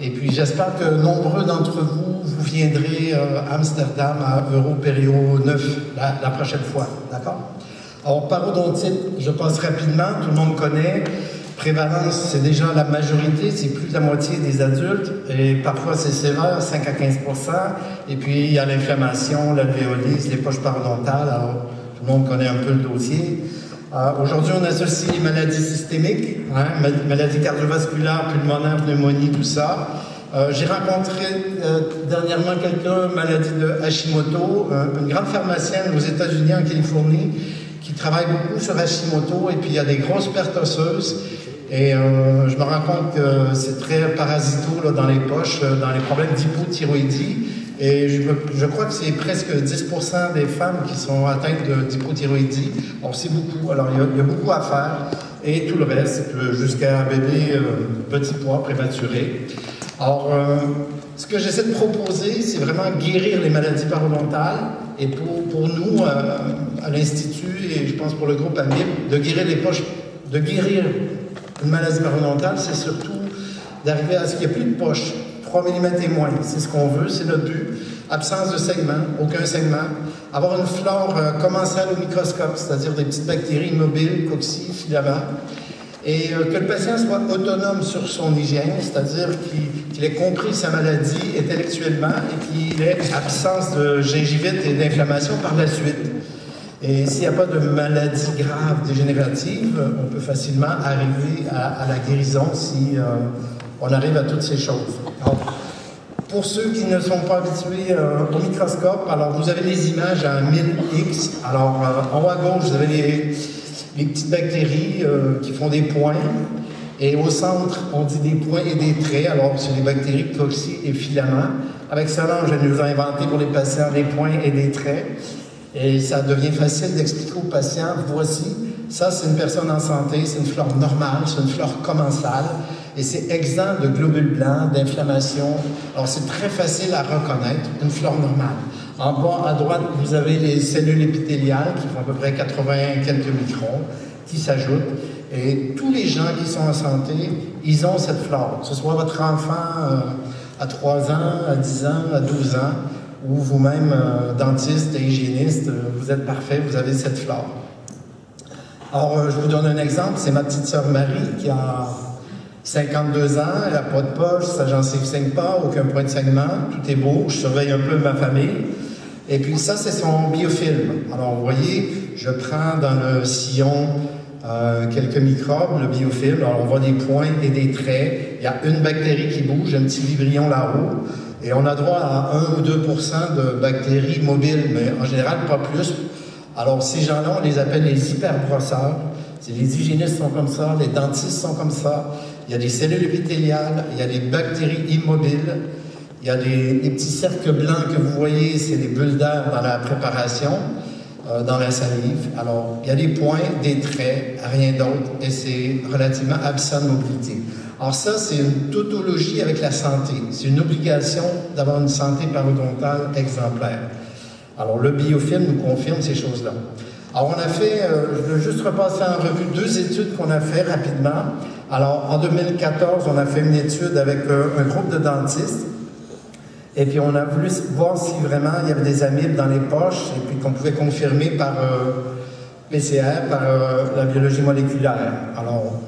Et puis j'espère que nombreux d'entre vous, vous viendrez à Amsterdam, à Europério 9, la prochaine fois, d'accord? Alors, parodontite, je passe rapidement, tout le monde connaît. Prévalence, c'est déjà la majorité, c'est plus de la moitié des adultes, et parfois c'est sévère, 5 à 15 %. Et puis, il y a l'inflammation, l'alvéolise, les poches parodontales, alors tout le monde connaît un peu le dossier. Aujourd'hui, on associe les maladies systémiques, maladies cardiovasculaires, pulmonaires, pneumonie, tout ça. J'ai rencontré dernièrement quelqu'un, maladie de Hashimoto, une grande pharmacienne aux États-Unis, en Californie, qui travaille beaucoup sur Hashimoto, et puis il y a des grosses pertes osseuses. Et je me rends compte que c'est très parasito là, dans les poches, dans les problèmes d'hypothyroïdie. Et je crois que c'est presque 10 % des femmes qui sont atteintes d'hypothyroïdie. Alors c'est beaucoup, alors il y a beaucoup à faire. Et tout le reste, jusqu'à un bébé petit poids prématuré. Alors, ce que j'essaie de proposer, c'est vraiment guérir les maladies parodontales. Et pour nous, à l'Institut, et je pense pour le groupe AMIB, de guérir les poches, de guérir une maladie parodontale, c'est surtout d'arriver à ce qu'il n'y ait plus de poches, 3 mm et moins. C'est ce qu'on veut, c'est notre but. Absence de segment, aucun segment. Avoir une flore commensale au microscope, c'est-à-dire des petites bactéries immobiles, cocci, filaments. Et que le patient soit autonome sur son hygiène, c'est-à-dire qu'il ait compris sa maladie intellectuellement et qu'il ait absence de gingivite et d'inflammation par la suite. Et s'il n'y a pas de maladie grave dégénérative, on peut facilement arriver à la guérison si on arrive à toutes ces choses. Alors, pour ceux qui ne sont pas habitués au microscope, alors vous avez les images à 1000x. Alors en haut à gauche, vous avez les petites bactéries qui font des points. Et au centre, on dit des points et des traits. Alors, c'est des bactéries cocci et filaments. Avec Solange, elle nous a inventé pour les patients des points et des traits. Et ça devient facile d'expliquer aux patients, voici, ça c'est une personne en santé, c'est une flore normale, c'est une flore commensale, et c'est exempt de globules blancs, d'inflammation. Alors, c'est très facile à reconnaître, une flore normale. En bas à droite, vous avez les cellules épithéliales qui font à peu près 80 quelques microns, qui s'ajoutent. Et tous les gens qui sont en santé, ils ont cette flore. Que ce soit votre enfant à 3 ans, à 10 ans, à 12 ans, ou vous-même, dentiste et hygiéniste, vous êtes parfait, vous avez cette flore. Alors, je vous donne un exemple. C'est ma petite sœur Marie qui a 52 ans, elle n'a pas de poche, sa gencive ne saigne pas, aucun point de saignement, tout est beau, je surveille un peu ma famille. Et puis ça, c'est son biofilm. Alors, vous voyez, je prends dans le sillon quelques microbes, le biofilm. Alors, on voit des points et des traits. Il y a une bactérie qui bouge, un petit vibrion là-haut. Et on a droit à 1 ou 2 % de bactéries mobiles, mais en général, pas plus. Alors, ces gens-là, on les appelle les hyperbrosseurs. Les hygiénistes sont comme ça, les dentistes sont comme ça. Il y a des cellules épithéliales, il y a des bactéries immobiles, il y a des petits cercles blancs que vous voyez, c'est des bulles d'air dans la préparation, dans la salive. Alors, il y a des points, des traits, rien d'autre, et c'est relativement absent de mobilité. Alors ça, c'est une tautologie avec la santé. C'est une obligation d'avoir une santé parodontale exemplaire. Alors, le biofilm nous confirme ces choses-là. Alors, on a fait, je vais juste repasser en revue 2 études qu'on a fait rapidement. Alors, en 2014, on a fait une étude avec un groupe de dentistes. Et puis, on a voulu voir si vraiment il y avait des amibes dans les poches et puis qu'on pouvait confirmer par PCR, par la biologie moléculaire. Alors,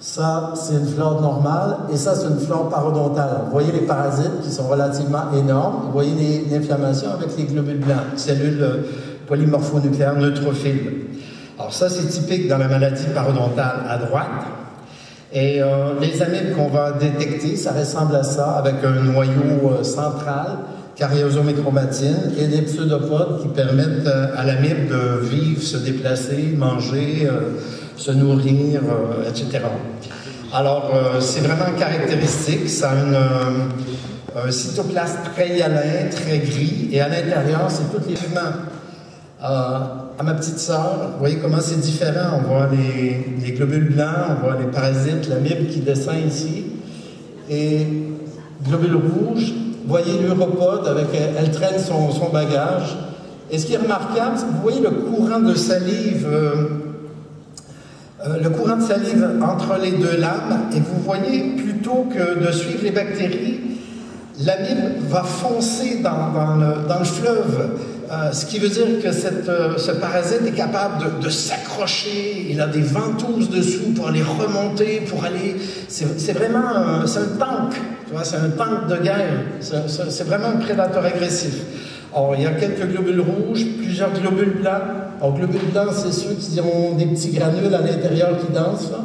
ça, c'est une flore normale et ça, c'est une flore parodontale. Vous voyez les parasites qui sont relativement énormes. Vous voyez l'inflammation avec les globules blancs, cellules polymorphonucléaires neutrophiles. Alors ça, c'est typique dans la maladie parodontale à droite. Et les amibes qu'on va détecter, ça ressemble à ça, avec un noyau central, cariosomicromatine, et des pseudopodes qui permettent à l'amibe de vivre, se déplacer, manger, se nourrir, etc. Alors, c'est vraiment caractéristique. Ça a un cytoplasme très hyalin, très gris, et à l'intérieur, c'est tous les pigments. À ma petite sœur, vous voyez comment c'est différent. On voit les globules blancs, on voit les parasites, l'amibe qui descend ici. Et globules rouges, vous voyez l'uropode, elle traîne son bagage. Et ce qui est remarquable, c'est que vous voyez le courant de salive le courant de salive entre les deux lames, et vous voyez, plutôt que de suivre les bactéries, l'amibe va foncer dans le fleuve, ce qui veut dire que ce parasite est capable de s'accrocher, il a des ventouses dessous pour aller remonter, pour aller... C'est vraiment c'est un tank, c'est un tank de guerre, c'est vraiment un prédateur agressif. Alors, il y a quelques globules rouges, plusieurs globules blancs. Alors, globules blancs, c'est ceux qui ont des petits granules à l'intérieur qui dansent, là.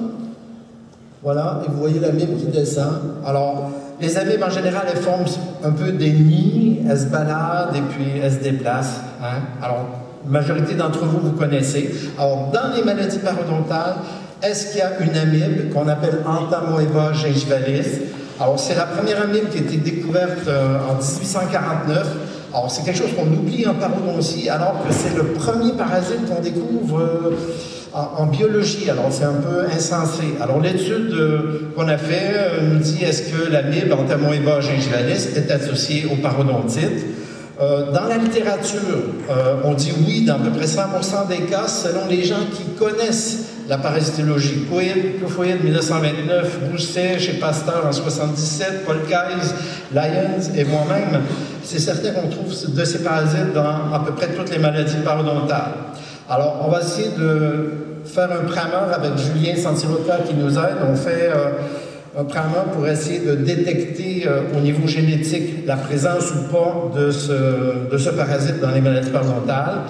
Voilà, et vous voyez l'amibe qui descend. Alors, les amibes, en général, elles forment un peu des nids, elles se baladent et puis elles se déplacent. Hein? Alors, la majorité d'entre vous, vous connaissez. Alors, dans les maladies parodontales, est-ce qu'il y a une amibe qu'on appelle Entamoeba gingivalis? Alors, c'est la première amibe qui a été découverte en 1849. Alors, c'est quelque chose qu'on oublie en parodontie, alors que c'est le premier parasite qu'on découvre en biologie. Alors, c'est un peu insensé. Alors, l'étude qu'on a fait nous dit est-ce que l'amibe Entamoeba gingivalis est associée au parodontite? Dans la littérature, on dit oui dans à peu près 100% des cas, selon les gens qui connaissent la parasitologie. Plouffoyet, 1929, Rousset chez Pasteur en 77, Paul Keyes, Lyons et moi-même, c'est certain qu'on trouve de ces parasites dans à peu près toutes les maladies parodontales. Alors, on va essayer de faire un primer avec Julien Santirota qui nous aide. On fait un primer pour essayer de détecter au niveau génétique la présence ou pas de ce parasite dans les maladies parodontales.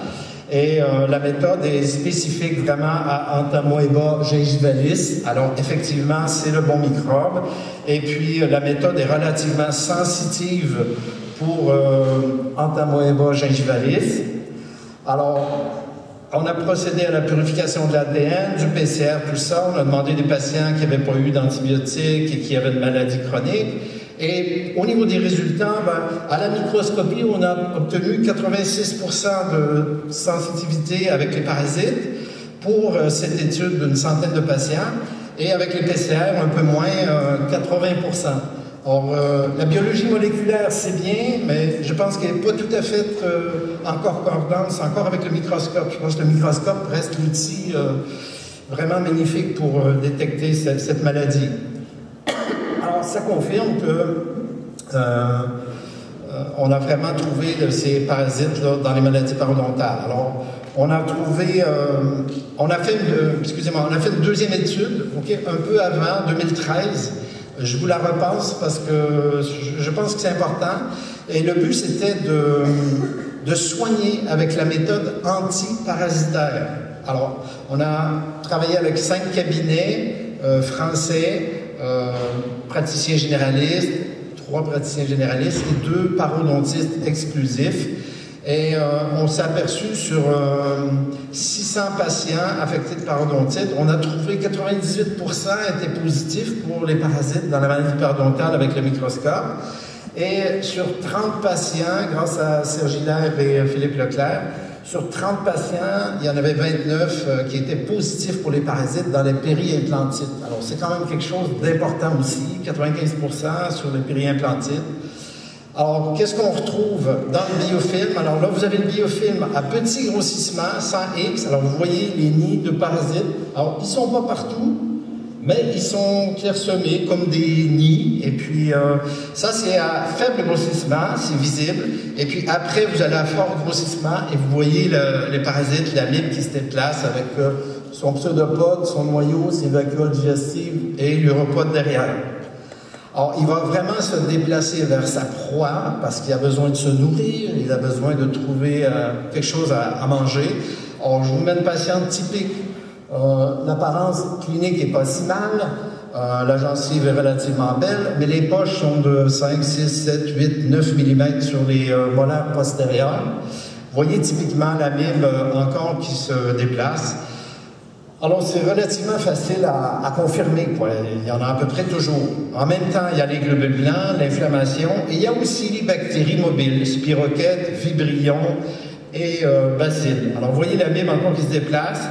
Et la méthode est spécifique vraiment à Entamoeba gingivalis. Alors, effectivement, c'est le bon microbe. Et puis, la méthode est relativement sensitive pour Entamoeba gingivalis. Alors, on a procédé à la purification de l'ADN, du PCR, tout ça. On a demandé des patients qui n'avaient pas eu d'antibiotiques et qui avaient une maladie chronique. Et au niveau des résultats, à la microscopie, on a obtenu 86% de sensitivité avec les parasites pour cette étude d'une centaine de patients. Et avec les PCR, un peu moins, 80%. Or, la biologie moléculaire, c'est bien, mais je pense qu'elle n'est pas tout à fait en concordance encore avec le microscope. Je pense que le microscope reste l'outil vraiment magnifique pour détecter cette maladie. Alors, ça confirme que on a vraiment trouvé ces parasites là, dans les maladies parodontales. Alors, on a trouvé, on a fait une deuxième étude, okay, un peu avant, 2013. Je vous la repasse parce que je pense que c'est important. Et le but, c'était de soigner avec la méthode antiparasitaire. Alors, on a travaillé avec 5 cabinets français, praticiens généralistes, 3 praticiens généralistes et 2 parodontistes exclusifs. Et on s'est aperçu sur 600 patients affectés de parodontite, on a trouvé 98% étaient positifs pour les parasites dans la maladie parodontale avec le microscope. Et sur 30 patients, grâce à Serge Hilaire et Philippe Leclerc, sur 30 patients, il y en avait 29 qui étaient positifs pour les parasites dans les périimplantites. Alors, c'est quand même quelque chose d'important aussi, 95% sur les périimplantites. Alors, qu'est-ce qu'on retrouve dans le biofilm? Alors là, vous avez le biofilm à petit grossissement, sans X. Alors, vous voyez les nids de parasites. Alors, ils ne sont pas partout, mais ils sont clairsemés comme des nids. Et puis, ça, c'est à faible grossissement, c'est visible. Et puis, après, vous allez à fort grossissement et vous voyez les parasites, l'amibe qui se déplace avec son pseudopode, son noyau, ses vacuoles digestives et l'uropode derrière. Alors, il va vraiment se déplacer vers sa proie parce qu'il a besoin de se nourrir, il a besoin de trouver quelque chose à manger. Alors, je vous mets une patiente typique. L'apparence clinique n'est pas si mal, la gencive est relativement belle, mais les poches sont de 5, 6, 7, 8, 9 mm sur les molaires postérieures. Vous voyez typiquement l'amibe encore qui se déplace. Alors, c'est relativement facile à confirmer, quoi. Il y en a à peu près toujours. En même temps, il y a les globules blancs, l'inflammation, et il y a aussi les bactéries mobiles, spirochètes, vibrions et bacilles. Alors, vous voyez l'amibe encore qui se déplace,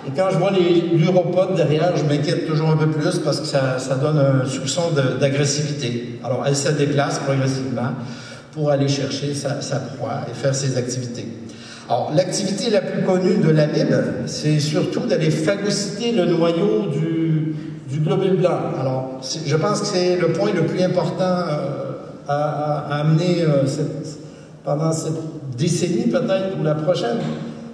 et quand je vois l'uropode derrière, je m'inquiète toujours un peu plus parce que ça donne un soupçon d'agressivité. Alors, elle se déplace progressivement pour aller chercher sa proie et faire ses activités. Alors, l'activité la plus connue de l'amibe, c'est surtout d'aller phagocyter le noyau du globule blanc. Alors, je pense que c'est le point le plus important à amener pendant cette décennie peut-être ou la prochaine.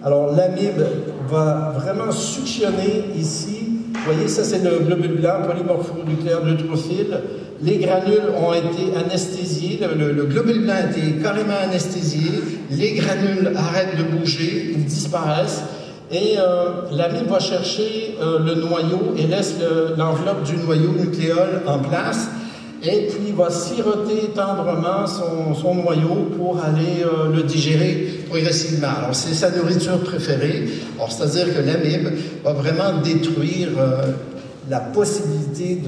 Alors, l'amibe va vraiment suctionner ici. Vous voyez, ça c'est le globule blanc, polymorphonucléaire neutrophile. Les granules ont été anesthésiés, le globule blanc a été carrément anesthésié, les granules arrêtent de bouger, ils disparaissent, et l'amibe va chercher le noyau et laisse l'enveloppe du noyau nucléol en place, et puis va siroter tendrement son noyau pour aller le digérer progressivement. Alors c'est sa nourriture préférée, alors c'est-à-dire que l'amibe va vraiment détruire la possibilité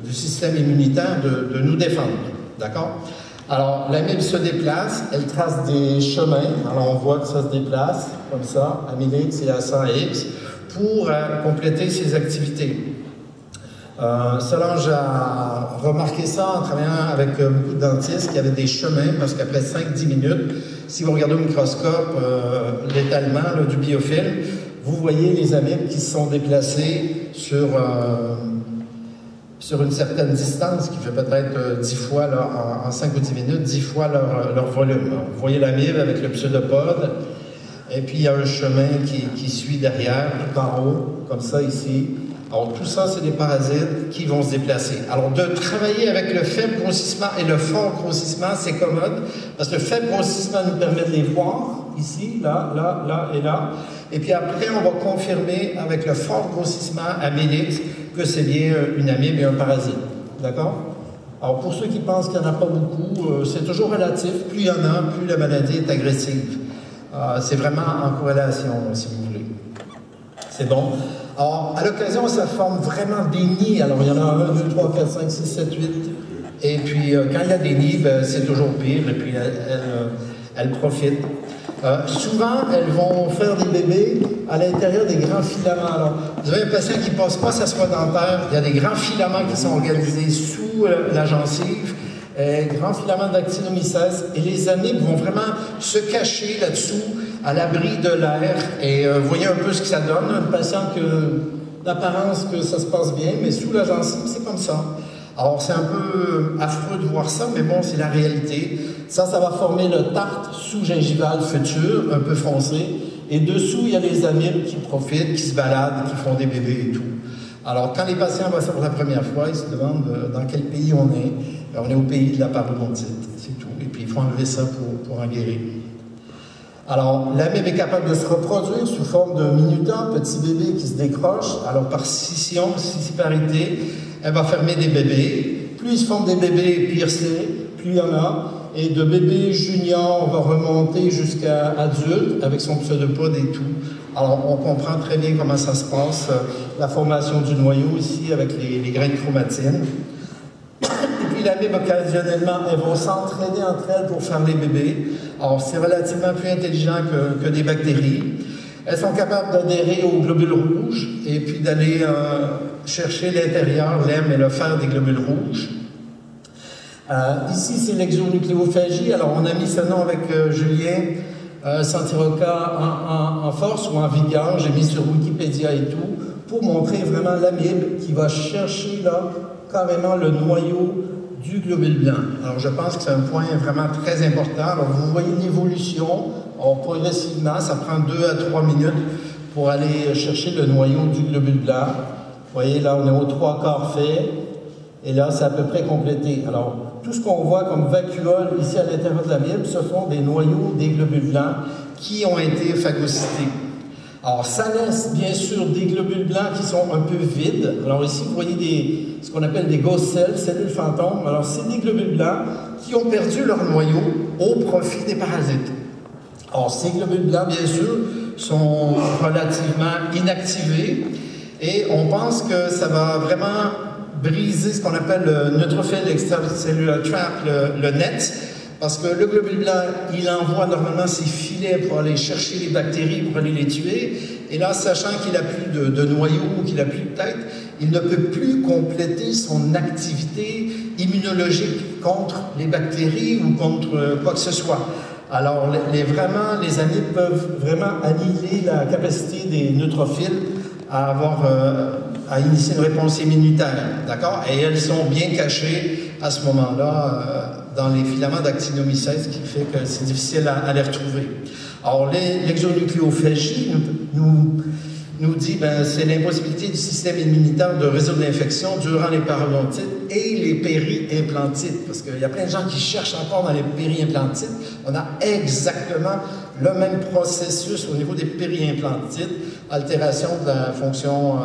du système immunitaire de nous défendre. D'accord? Alors, l'amibe se déplace, elle trace des chemins. Alors, on voit que ça se déplace, comme ça, amylix et A100X, pour compléter ses activités. Solange a remarqué ça en travaillant avec beaucoup de dentistes qui avaient des chemins, parce qu'après 5-10 minutes, si vous regardez au microscope l'étalement du biofilm, vous voyez les amibes qui se sont déplacées sur une certaine distance, qui fait peut-être 10 fois, là, en 5 ou 10 minutes, 10 fois leur volume. Alors, vous voyez l'amibe avec le pseudopode, et puis il y a un chemin qui suit derrière, tout en haut, comme ça ici. Alors tout ça, c'est des parasites qui vont se déplacer. Alors de travailler avec le faible grossissement et le fort grossissement, c'est commode, parce que le faible grossissement nous permet de les voir, ici, là, là, là et là. Et puis après, on va confirmer avec le fort grossissement amylix que c'est bien une amibe et un parasite. D'accord? Alors pour ceux qui pensent qu'il n'y en a pas beaucoup, c'est toujours relatif. Plus il y en a, plus la maladie est agressive. C'est vraiment en corrélation, si vous voulez. C'est bon. Alors, à l'occasion, ça forme vraiment des nids. Alors, il y en a 1, 2, 3, 4, 5, 6, 7, 8. Et puis, quand il y a des nids, ben, c'est toujours pire. Et puis, elles profitent. Souvent, elles vont faire des bébés à l'intérieur des grands filaments. Alors, vous avez un patient qui ne passe pas sa soie dentaire. Il y a des grands filaments qui sont organisés sous la gencive. Grands filaments d'actinomycèse. Et les amibes vont vraiment se cacher là-dessous, à l'abri de l'air, et voyez un peu ce que ça donne. Un patient d'apparence que ça se passe bien, mais sous la gencive, c'est comme ça. Alors, c'est un peu affreux de voir ça, mais bon, c'est la réalité. Ça va former le tartre sous-gingival futur, un peu foncé, et dessous, il y a les amibes qui profitent, qui se baladent, qui font des bébés et tout. Alors, quand les patients voient ça pour la première fois, ils se demandent dans quel pays on est. On est au pays de la parodontite, c'est tout. Et puis, il faut enlever ça pour en guérir. Alors, l'amibe est capable de se reproduire sous forme de minutants, petits bébés qui se décrochent. Alors, par scission, scissiparité, elle va fermer des bébés. Plus ils se font des bébés piercés, plus il y en a. Et de bébé junior, on va remonter jusqu'à adulte avec son pseudopode et tout. Alors, on comprend très bien comment ça se passe, la formation du noyau ici avec les graines de chromatine. Et puis l'amibe, occasionnellement, elles vont s'entraider entre elles pour faire les bébés. Alors, c'est relativement plus intelligent que des bactéries. Elles sont capables d'adhérer aux globules rouges et puis d'aller chercher l'intérieur, l'hème et le fer des globules rouges. Ici, c'est l'exonucléophagie. Alors, on a mis ce nom avec Julien Santiroca en force ou en vigueur. J'ai mis sur Wikipédia et tout pour montrer vraiment l'amibe qui va chercher là carrément le noyau du globule blanc. Alors, je pense que c'est un point vraiment très important. Alors, vous voyez l'évolution. Progressivement, ça prend 2 à 3 minutes pour aller chercher le noyau du globule blanc. Vous voyez, là, on est aux 3/4 fait. Et là, c'est à peu près complété. Alors, tout ce qu'on voit comme vacuole ici à l'intérieur de l'amibe, ce sont des noyaux des globules blancs qui ont été phagocytés. Alors, ça laisse bien sûr des globules blancs qui sont un peu vides. Alors ici, vous voyez ce qu'on appelle des ghost cells, cellules fantômes. Alors, c'est des globules blancs qui ont perdu leur noyau au profit des parasites. Alors, ces globules blancs, bien sûr, sont relativement inactivés et on pense que ça va vraiment briser ce qu'on appelle le neutrophile extracellular trap, le net, parce que le globule blanc, il envoie normalement ses filets pour aller chercher les bactéries, pour aller les tuer, et là, sachant qu'il n'a plus de noyau ou qu'il n'a plus de tête, il ne peut plus compléter son activité immunologique contre les bactéries ou contre quoi que ce soit. Alors, vraiment, les amibes peuvent vraiment annihiler la capacité des neutrophiles à à initier une réponse immunitaire, d'accord? Et elles sont bien cachées à ce moment-là dans les filaments d'actinomycète, ce qui fait que c'est difficile à les retrouver. Alors, l'exonucléophagie nous dit ben c'est l'impossibilité du système immunitaire de résoudre l'infection durant les parodontites et les périimplantites, parce qu'il y a plein de gens qui cherchent encore dans les périimplantites. On a exactement le même processus au niveau des périimplantites, altération de la fonction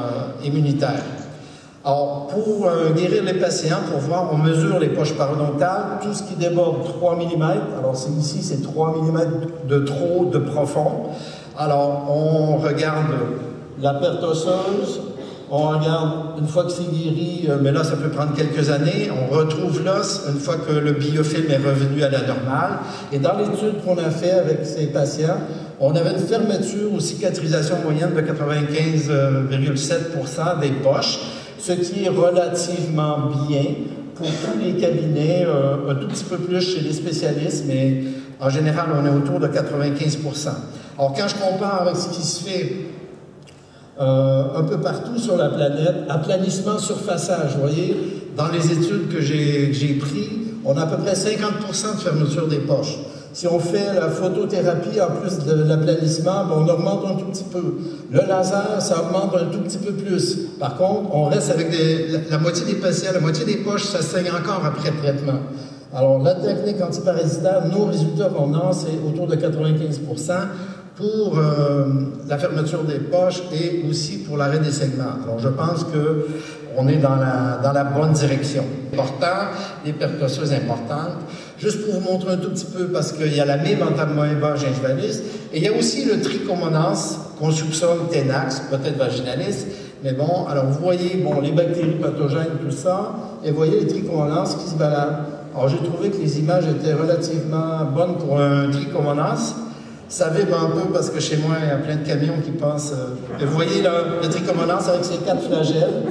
immunitaire. Alors, pour guérir les patients, pour voir, on mesure les poches parodontales, tout ce qui déborde 3 mm, alors ici c'est 3 mm de trop, de profond. Alors, on regarde la perte osseuse, on regarde, une fois que c'est guéri, mais là ça peut prendre quelques années, on retrouve l'os une fois que le biofilm est revenu à la normale. Et dans l'étude qu'on a fait avec ces patients, on avait une fermeture ou cicatrisation moyenne de 95,7% des poches, ce qui est relativement bien pour tous les cabinets, un tout petit peu plus chez les spécialistes, mais en général on est autour de 95%. Alors quand je compare avec ce qui se fait un peu partout sur la planète, aplanissement surfaçage, vous voyez, dans les études que j'ai prises, on a à peu près 50% de fermeture des poches. Si on fait la photothérapie en plus de l'aplanissement, ben on augmente un tout petit peu. Le laser, ça augmente un tout petit peu plus. Par contre, on reste avec la moitié des patients, la moitié des poches, ça saigne encore après le traitement. Alors, la technique antiparasitaire, nos résultats qu'on a, c'est autour de 95% pour la fermeture des poches et aussi pour l'arrêt des saignements. Alors, je pense qu'on est dans la bonne direction. Important, les pertes osseuses importantes. Juste pour vous montrer un tout petit peu, parce qu'il y a la Entamoeba gingivalis, et il y a aussi le trichomonas, qu'on soupçonne Tenax, peut-être vaginalis, mais bon, alors vous voyez, bon, les bactéries pathogènes, tout ça, et vous voyez les trichomonas qui se baladent. Alors j'ai trouvé que les images étaient relativement bonnes pour un trichomonas. Ça vibre un peu parce que chez moi, il y a plein de camions qui passent. Et vous voyez là, le trichomonas avec ses 4 flagelles,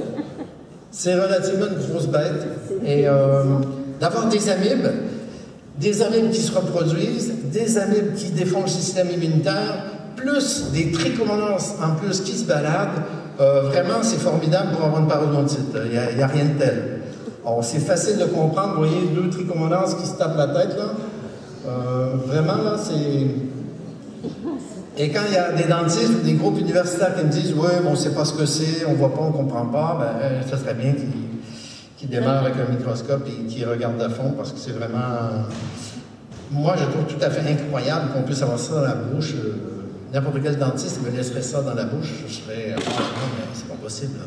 c'est relativement une grosse bête. Et d'avoir des amibes qui se reproduisent, des amibes qui défont le système immunitaire, plus des trichomonas en plus qui se baladent, vraiment c'est formidable pour avoir une parodontite. Il n'y a rien de tel. Alors c'est facile de comprendre, vous voyez 2 trichomonas qui se tapent la tête là. Vraiment là c'est... Et quand il y a des dentistes ou des groupes universitaires qui me disent « Oui, on ne sait pas ce que c'est, on ne voit pas, on ne comprend pas », ben ça serait bien qu'ils démarrent avec un microscope et qu'ils regardent à fond parce que c'est vraiment... Moi, je trouve tout à fait incroyable qu'on puisse avoir ça dans la bouche. N'importe quel dentiste me laisserait ça dans la bouche, je serais... non, mais c'est pas possible.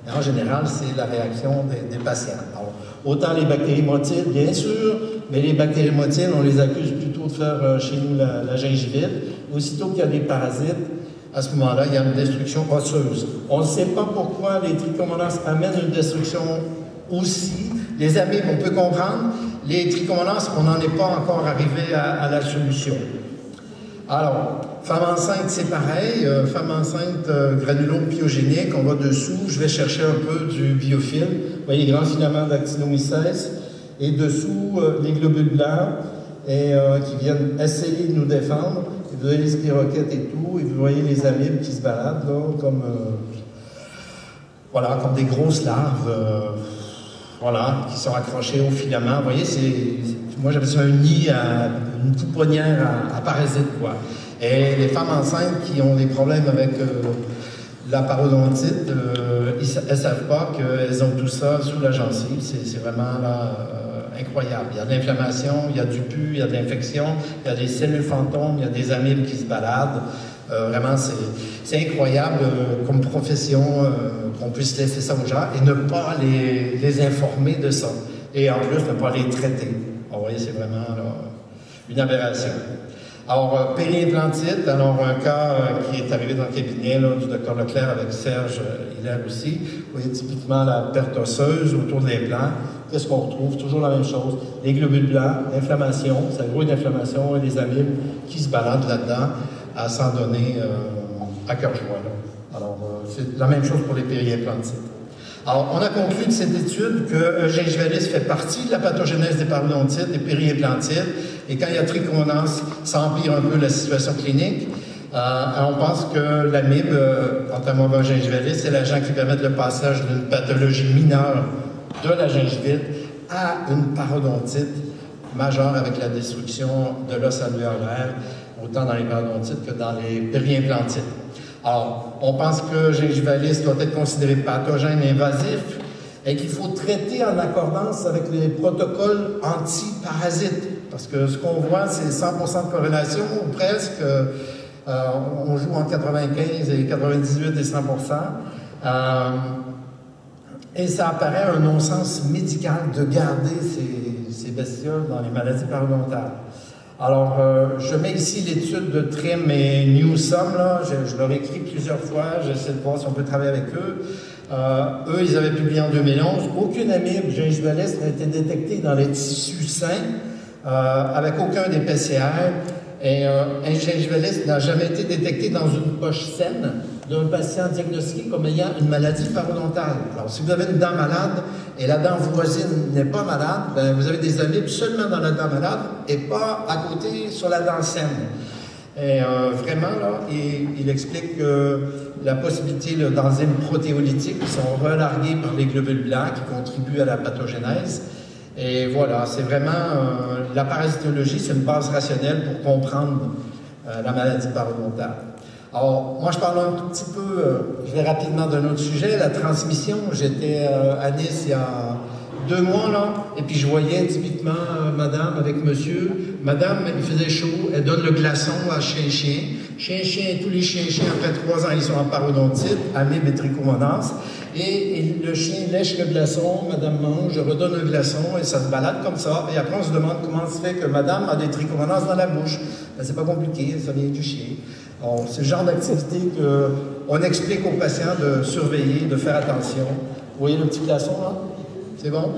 Et en général, c'est la réaction des patients. Alors, autant les bactéries motiles, bien sûr, mais les bactéries motiles, on les accuse plutôt de faire chez nous la gingivite. Aussitôt qu'il y a des parasites, à ce moment-là, il y a une destruction osseuse. On ne sait pas pourquoi les trichomonas amènent une destruction aussi. Les amibes, on peut comprendre. Les trichomonas, on n'en est pas encore arrivé à la solution. Alors, femme enceinte, c'est pareil. Femme enceinte, granulo-pyogénique, on va dessous. Je vais chercher un peu du biofilm. Vous voyez les grands filaments d'actinomycète. Et dessous, les globules blancs qui viennent essayer de nous défendre. Et vous voyez les spiroquettes et tout. Et vous voyez les amibes qui se baladent, là, comme des grosses larves. Qui sont accrochées au filament. Vous voyez, moi j'appelle ça un nid, une pouponnière à parasites, quoi. Et les femmes enceintes qui ont des problèmes avec la parodontite, elles ne savent pas qu'elles ont tout ça sous la gencive. C'est vraiment là, incroyable. Il y a de l'inflammation, il y a du pus, il y a de l'infection, il y a des cellules fantômes, il y a des amibes qui se baladent. Vraiment, c'est incroyable comme profession qu'on puisse laisser ça aux gens et ne pas les informer de ça. Et en plus, ne pas les traiter. Vous voyez, c'est vraiment là, une aberration. Alors, périimplantite, alors un cas qui est arrivé dans le cabinet là, du Dr Leclerc avec Serge Hilaire aussi. Vous voyez typiquement la perte osseuse autour de l'implant. Qu'est-ce qu'on retrouve? Toujours la même chose. Les globules blancs, l'inflammation, ça grouille d'inflammation et des amibes qui se baladent là-dedans à s'en donner à cœur joie. Alors, c'est la même chose pour les périimplantites. Alors, on a conclu de cette étude que gingivalis fait partie de la pathogénèse des parodontites, des périimplantites, et quand il y a trichomonas, ça empire un peu la situation clinique. On pense que l'amibe, Entamoeba gingivalis, c'est l'agent qui permet le passage d'une pathologie mineure de la gingivite à une parodontite majeure avec la destruction de l'os alvéolaire, autant dans les parodontites que dans les périimplantites. Alors, on pense que gingivalis doit être considéré pathogène invasif et qu'il faut traiter en accordance avec les protocoles anti-parasites. Parce que ce qu'on voit, c'est 100% de corrélation, ou presque. On joue en 95 et 98 et 100%. Et ça apparaît un non-sens médical de garder ces bestioles dans les maladies parodontales. Alors, je mets ici l'étude de Trim et Newsom, là. Je leur ai écrit plusieurs fois, j'essaie de voir si on peut travailler avec eux. Eux, ils avaient publié en 2011. Aucune amibe gingivalis n'a été détectée dans les tissus sains, avec aucun des PCR. Et un gingivalis n'a jamais été détecté dans une poche saine d'un patient diagnostiqué comme ayant une maladie parodontale. Alors, si vous avez une dent malade et la dent voisine n'est pas malade, ben, vous avez des amibes seulement dans la dent malade et pas à côté sur la dent saine. Et vraiment, là, il explique que la possibilité d'enzymes protéolytiques qui sont relarguées par les globules blancs qui contribuent à la pathogénèse. Et voilà, c'est vraiment la parasitologie, c'est une base rationnelle pour comprendre la maladie parodontale. Alors, moi, je parle un tout petit peu, je vais rapidement d'un autre sujet, la transmission. J'étais à Nice il y a 2 mois, là, et puis je voyais typiquement madame avec monsieur. Madame, il faisait chaud, elle donne le glaçon à chien-chien. Chien-chien, tous les chiens-chiens, après 3 ans, ils sont en parodontite, amibe et trichomonas. Et le chien lèche le glaçon, madame mange, redonne un glaçon, et ça se balade comme ça. Et après, on se demande comment se fait que madame a des trichomonas dans la bouche. Ben, c'est pas compliqué, ça vient du chien. C'est le genre d'activité qu'on explique aux patients de surveiller, de faire attention. Vous voyez le petit glaçon, là? C'est bon?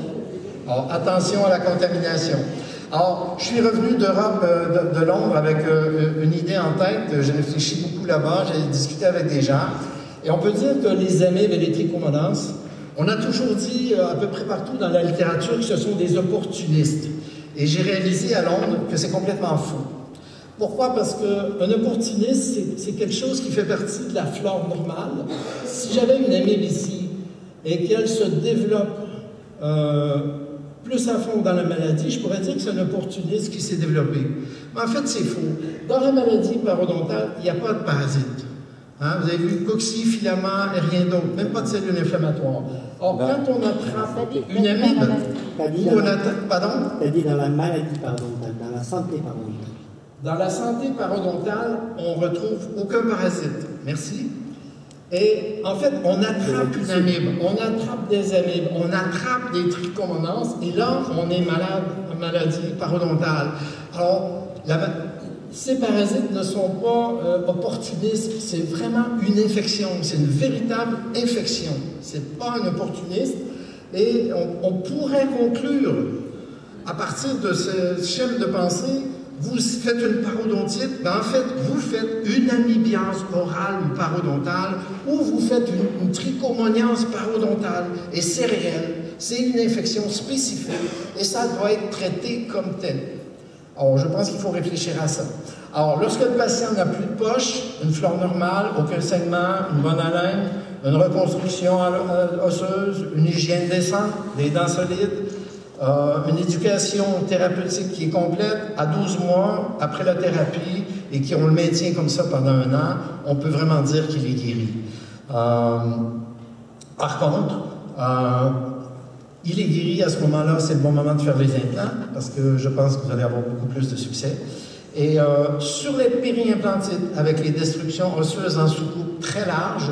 Alors, attention à la contamination. Alors, je suis revenu d'Europe, de Londres, avec une idée en tête. J'ai réfléchi beaucoup là-bas, j'ai discuté avec des gens. Et on peut dire que les amibes et les trichomonas, on a toujours dit à peu près partout dans la littérature que ce sont des opportunistes. Et j'ai réalisé à Londres que c'est complètement faux. Pourquoi? Parce qu'un opportuniste, c'est quelque chose qui fait partie de la flore normale. Si j'avais une amibe ici et qu'elle se développe plus à fond dans la maladie, je pourrais dire que c'est un opportuniste qui s'est développé. Mais en fait, c'est faux. Dans la maladie parodontale, il n'y a pas de parasites. Hein? Vous avez vu cocci, filament et rien d'autre, même pas de cellules inflammatoires. Or, quand on attrape une amibe, ou on attrape, pardon? C'est-à-dire dans la maladie parodontale, dans la santé parodontale. Dans la santé parodontale, on ne retrouve aucun parasite. Merci. Et en fait, on attrape une amibe, on attrape des amibes, on attrape des trichomonas, et là, on est malade en maladie parodontale. Alors, ces parasites ne sont pas opportunistes, c'est vraiment une infection, c'est une véritable infection. C'est pas un opportuniste. Et on pourrait conclure, à partir de ce schéma de pensée, vous faites une parodontite, ben en fait, vous faites une amibiase orale ou parodontale, ou vous faites une trichomoniase parodontale, et c'est réel, c'est une infection spécifique, et ça doit être traité comme tel. Alors, je pense qu'il faut réfléchir à ça. Alors, lorsque le patient n'a plus de poche, une flore normale, aucun saignement, une bonne haleine, une reconstruction osseuse, une hygiène décente, des dents solides, une éducation thérapeutique qui est complète, à 12 mois après la thérapie, et qu'on le maintient comme ça pendant 1 an, on peut vraiment dire qu'il est guéri. Par contre, il est guéri à ce moment-là, c'est le bon moment de faire les implants, parce que je pense que vous allez avoir beaucoup plus de succès. Et sur les périimplantites, avec les destructions osseuses en sous-coupe très larges,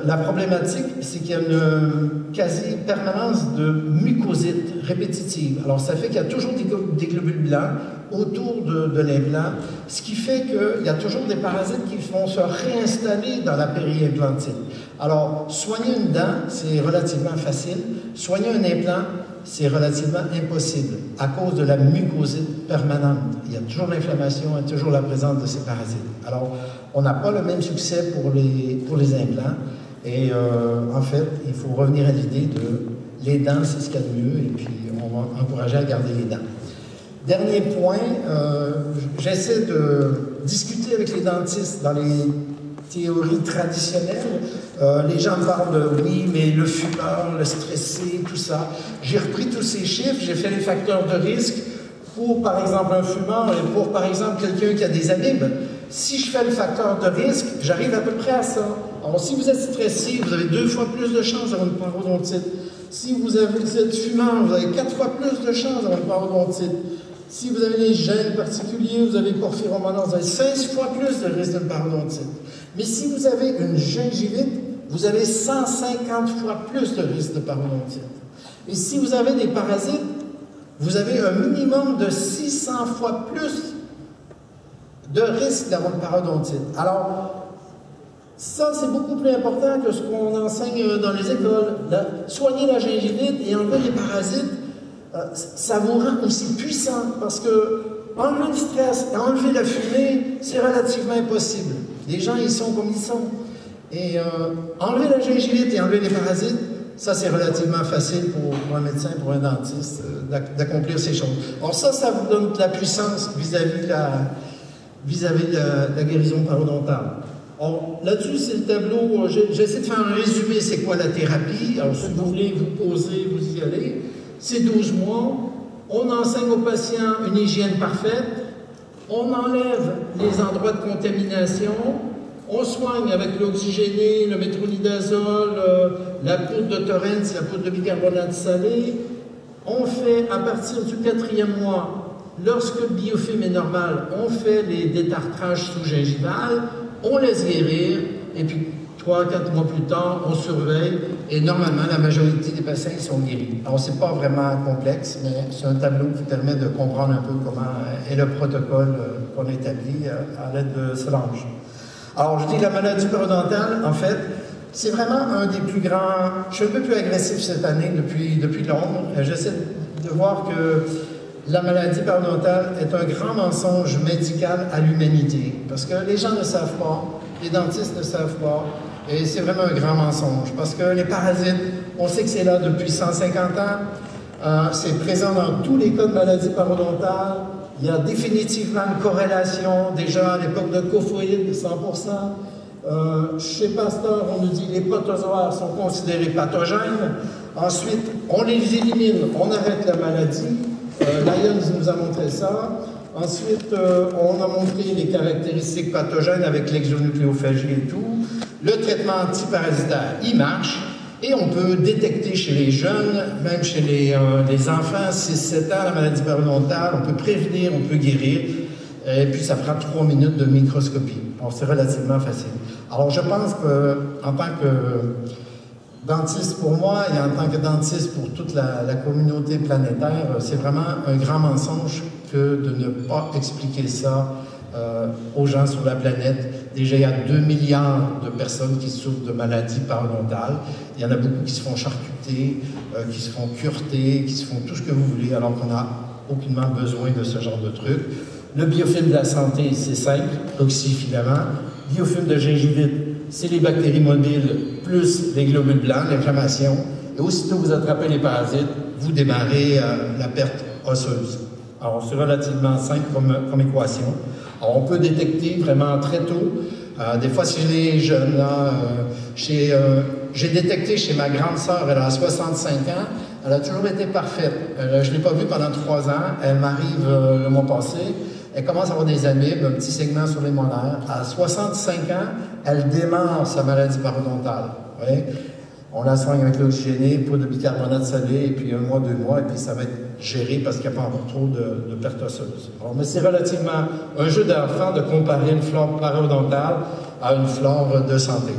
la problématique, c'est qu'il y a une quasi-permanence de mucosite répétitive. Alors, ça fait qu'il y a toujours des globules blancs autour de l'implant, ce qui fait qu'il y a toujours des parasites qui vont se réinstaller dans la périimplantite. Alors, soigner une dent, c'est relativement facile. Soigner un implant, c'est relativement impossible à cause de la mucosite permanente. Il y a toujours l'inflammation et toujours la présence de ces parasites. Alors, on n'a pas le même succès pour les implants. Et en fait, il faut revenir à l'idée de les dents, c'est ce qu'il y a de mieux, et puis on va encourager à garder les dents. Dernier point, j'essaie de discuter avec les dentistes dans les théories traditionnelles. Les gens parlent de oui, mais le fumeur, le stressé, tout ça. J'ai repris tous ces chiffres, j'ai fait les facteurs de risque pour, par exemple, un fumeur et pour, par exemple, quelqu'un qui a des amibes. Si je fais le facteur de risque, j'arrive à peu près à ça. Alors, si vous êtes stressé, vous avez 2 fois plus de chances d'avoir une parodontite. Si vous êtes fumeur, vous avez 4 fois plus de chances d'avoir une parodontite. Si vous avez des gènes particuliers, vous avez porphyromanose, vous avez 16 fois plus de risque d'une parodontite. Mais si vous avez une gingivite, vous avez 150 fois plus de risque de parodontite. Et si vous avez des parasites, vous avez un minimum de 600 fois plus de risque d'avoir une parodontite. Alors, ça, c'est beaucoup plus important que ce qu'on enseigne dans les écoles. Soigner la gingivite et enlever les parasites, ça vous rend aussi puissant parce que enlever le stress et enlever la fumée, c'est relativement impossible. Les gens, ils sont comme ils sont. Et enlever la gingivite et enlever les parasites, ça, c'est relativement facile pour un médecin, pour un dentiste, d'accomplir ces choses. Alors ça vous donne de la puissance vis-à-vis de la guérison parodontale. Là-dessus, c'est le tableau, j'essaie de faire un résumé, c'est quoi la thérapie. Alors, si vous voulez vous poser, vous y allez. C'est 12 mois. On enseigne aux patients une hygiène parfaite. On enlève les endroits de contamination. On soigne avec l'oxygéné, le métronidazole, la poudre de taurine, c'est la poudre de bicarbonate salé. On fait, à partir du 4e mois, lorsque le biofilm est normal, on fait les détartrages sous-gingivales, on laisse guérir, et puis 3-4 mois plus tard, on surveille, et normalement, la majorité des patients ils sont guéris. Alors, c'est pas vraiment complexe, mais c'est un tableau qui permet de comprendre un peu comment est le protocole qu'on établit à l'aide de Solange. Alors, je dis la maladie parodontale, en fait, c'est vraiment un des plus grands... Je suis un peu plus agressif cette année depuis Londres. J'essaie de voir que la maladie parodontale est un grand mensonge médical à l'humanité. Parce que les gens ne savent pas, les dentistes ne savent pas, et c'est vraiment un grand mensonge. Parce que les parasites, on sait que c'est là depuis 150 ans, c'est présent dans tous les cas de maladie parodontale. Il y a définitivement une corrélation, déjà à l'époque de Cophoïde, de 100%. Chez Pasteur, on nous dit que les protozoaires sont considérés pathogènes. Ensuite, on les élimine, on arrête la maladie. Lyons nous a montré ça. Ensuite, on a montré les caractéristiques pathogènes avec l'exonucléophagie et tout. Le traitement antiparasitaire, il marche. Et on peut détecter chez les jeunes, même chez les enfants, 6-7 ans, la maladie parodontale. On peut prévenir, on peut guérir. Et puis, ça prend 3 minutes de microscopie. Alors, c'est relativement facile. Alors, je pense qu'en tant que dentiste pour moi et en tant que dentiste pour toute la communauté planétaire, c'est vraiment un grand mensonge que de ne pas expliquer ça aux gens sur la planète. Déjà, il y a 2 milliards de personnes qui souffrent de maladies parodontales. Il y en a beaucoup qui se font charcuter, qui se font cureter, qui se font tout ce que vous voulez, alors qu'on n'a aucunement besoin de ce genre de truc. Le biofilm de la santé, c'est simple, oxyfilament. Biofilm de gingivite, c'est les bactéries mobiles plus les globules blancs, l'inflammation. Et aussitôt que vous attrapez les parasites, vous démarrez la perte osseuse. Alors, c'est relativement simple comme équation. Alors, on peut détecter vraiment très tôt. Des fois, chez les jeunes, j'ai détecté chez ma grande sœur, elle a 65 ans, elle a toujours été parfaite. Je ne l'ai pas vue pendant 3 ans. Elle m'arrive le mois passé. Elle commence à avoir des amibes, un petit segment sur les molaires. À 65 ans, elle démarre sa maladie parodontale. Oui? On la soigne avec l'oxygéné, poudre de bicarbonate salé, et puis 1 mois, 2 mois, et puis ça va être géré parce qu'il n'y a pas encore trop de perte osseuse. Bon, mais c'est relativement un jeu d'enfant de comparer une flore parodontale à une flore de santé.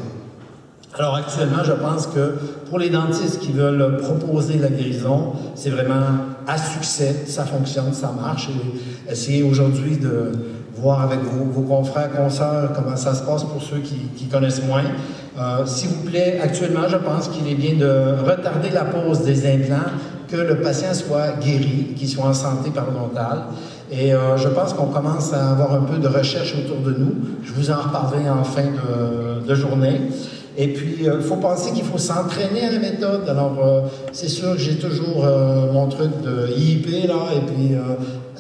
Alors actuellement, je pense que pour les dentistes qui veulent proposer la guérison, c'est vraiment à succès, ça fonctionne, ça marche. Et essayez aujourd'hui de voir avec vos confrères, consoeurs, comment ça se passe pour ceux qui connaissent moins. S'il vous plaît, actuellement, je pense qu'il est bien de retarder la pose des implants, que le patient soit guéri, qu'il soit en santé parodontale. Et je pense qu'on commence à avoir un peu de recherche autour de nous. Je vous en reparlerai en fin de journée. Et puis, il faut penser qu'il faut s'entraîner à la méthode. Alors, c'est sûr que j'ai toujours mon truc de IIP, là, et puis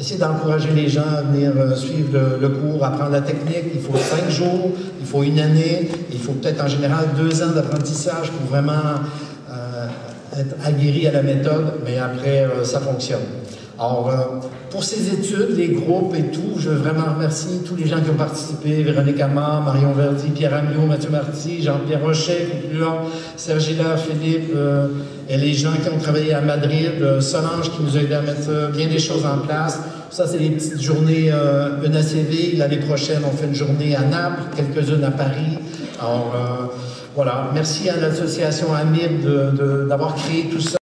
essayer d'encourager les gens à venir suivre le cours, apprendre la technique. Il faut 5 jours, il faut 1 année, il faut peut-être en général 2 ans d'apprentissage pour vraiment être aguerri à la méthode, mais après, ça fonctionne. Alors, pour ces études, les groupes et tout, je veux vraiment remercier tous les gens qui ont participé, Véronique Amand, Marion Verdi, Pierre Amiot, Mathieu Marty, Jean-Pierre Rochet, qui est plus là, Serge Hilaire, Philippe, et les gens qui ont travaillé à Madrid, Solange qui nous a aidé à mettre bien des choses en place. Ça, c'est les petites journées, une à Séville, l'année prochaine, on fait une journée à Naples, quelques-unes à Paris. Alors, voilà, merci à l'association AMIB d'avoir créé tout ça.